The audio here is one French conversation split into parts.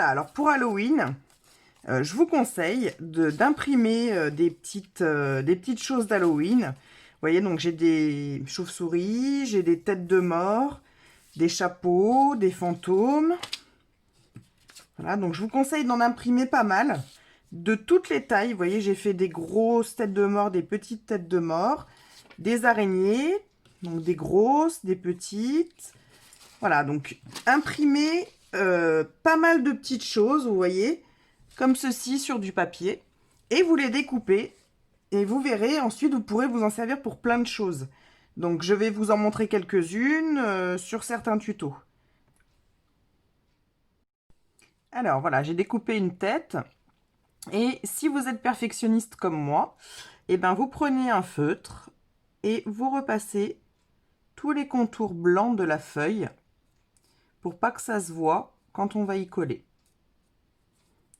alors pour Halloween, je vous conseille d'imprimer des petites choses d'Halloween. Vous voyez, donc j'ai des chauves-souris, j'ai des têtes de mort, des chapeaux, des fantômes. Voilà, donc je vous conseille d'en imprimer pas mal, de toutes les tailles. Vous voyez, j'ai fait des grosses têtes de mort, des petites têtes de mort, des araignées, donc des grosses, des petites. Voilà, donc imprimer pas mal de petites choses, vous voyez, comme ceci sur du papier. Et vous les découpez et vous verrez, ensuite vous pourrez vous en servir pour plein de choses. Donc je vais vous en montrer quelques-unes sur certains tutos. Alors voilà, j'ai découpé une tête. Et si vous êtes perfectionniste comme moi, eh ben vous prenez un feutre et vous repassez tous les contours blancs de la feuille pour pas que ça se voit quand on va y coller.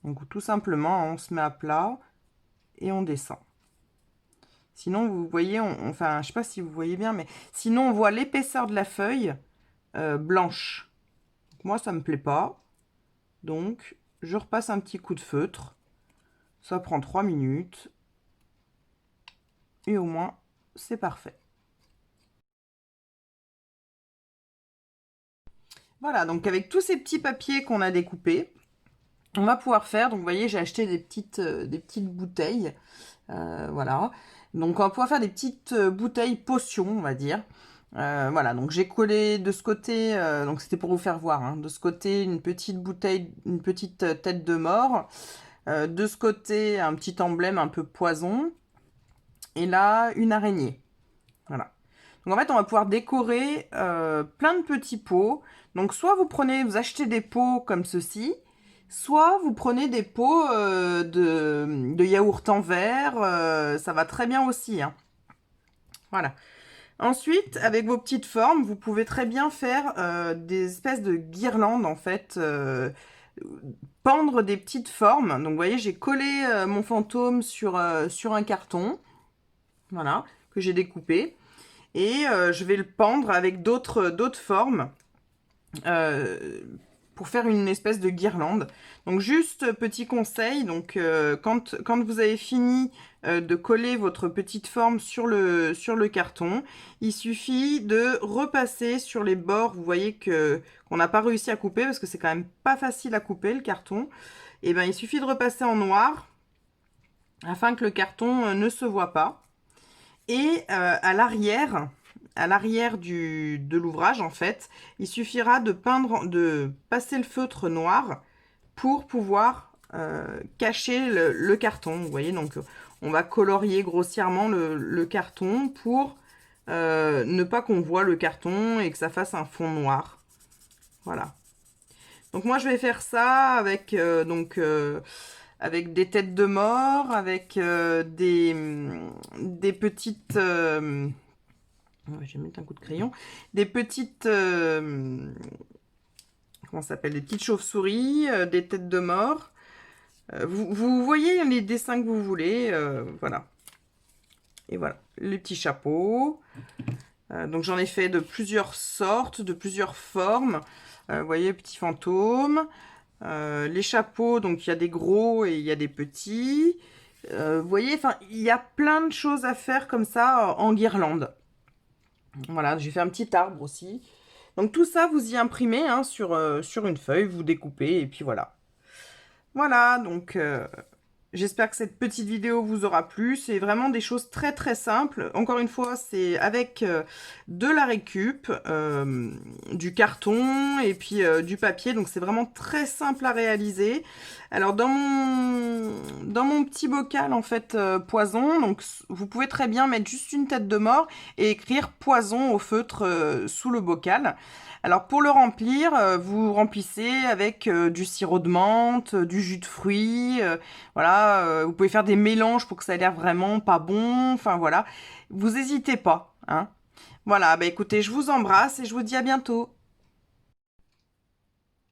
Donc tout simplement, on se met à plat et on descend. Sinon, vous voyez, enfin, je sais pas si vous voyez bien, mais sinon on voit l'épaisseur de la feuille blanche. Donc, moi, ça me plaît pas. Donc, je repasse un petit coup de feutre. Ça prend 3 minutes. Et au moins, c'est parfait. Voilà, donc avec tous ces petits papiers qu'on a découpés, on va pouvoir faire, donc vous voyez, j'ai acheté des petites bouteilles, voilà. Donc on va pouvoir faire des petites bouteilles potions, on va dire. Voilà, donc j'ai collé de ce côté, donc c'était pour vous faire voir, hein, de ce côté une petite bouteille, une petite tête de mort, de ce côté un petit emblème un peu poison, et là une araignée, voilà. Donc en fait on va pouvoir décorer plein de petits pots. Donc soit vous achetez des pots comme ceci, soit vous prenez des pots de yaourt en verre, ça va très bien aussi, hein. Voilà. Ensuite, avec vos petites formes, vous pouvez très bien faire des espèces de guirlandes, en fait, pendre des petites formes. Donc, vous voyez, j'ai collé mon fantôme sur un carton, voilà, que j'ai découpé. Et je vais le pendre avec d'autres formes. Pour faire une espèce de guirlande. Donc juste petit conseil, donc quand vous avez fini de coller votre petite forme sur le carton, il suffit de repasser sur les bords. Vous voyez qu'on n'a pas réussi à couper parce que c'est quand même pas facile à couper le carton. Et ben il suffit de repasser en noir afin que le carton ne se voit pas. Et à l'arrière de l'ouvrage, en fait, il suffira de passer le feutre noir pour pouvoir cacher le carton. Vous voyez, donc on va colorier grossièrement le carton pour ne pas qu'on voit le carton et que ça fasse un fond noir. Voilà. Donc moi, je vais faire ça avec avec des têtes de mort, avec des petites... je vais mettre un coup de crayon. Des petites... comment ça s'appelle? Des petites chauves-souris, des têtes de mort. Vous voyez les dessins que vous voulez. Voilà. Et voilà, les petits chapeaux. Donc j'en ai fait de plusieurs sortes, de plusieurs formes. Vous voyez, petits fantômes. Les chapeaux, donc il y a des gros et il y a des petits. Vous voyez, enfin, il y a plein de choses à faire comme ça en guirlande. Voilà, j'ai fait un petit arbre aussi. Donc tout ça, vous y imprimez hein, sur une feuille, vous découpez et puis voilà. Voilà, donc j'espère que cette petite vidéo vous aura plu. C'est vraiment des choses très très simples. Encore une fois, c'est avec de la récup, du carton et puis du papier. Donc c'est vraiment très simple à réaliser. Alors dans mon petit bocal en fait poison, donc vous pouvez très bien mettre juste une tête de mort et écrire poison au feutre sous le bocal. Alors pour le remplir, vous remplissez avec du sirop de menthe, du jus de fruits, voilà, vous pouvez faire des mélanges pour que ça ait l'air vraiment pas bon, enfin voilà. Vous n'hésitez pas, hein. Voilà, bah écoutez, je vous embrasse et je vous dis à bientôt.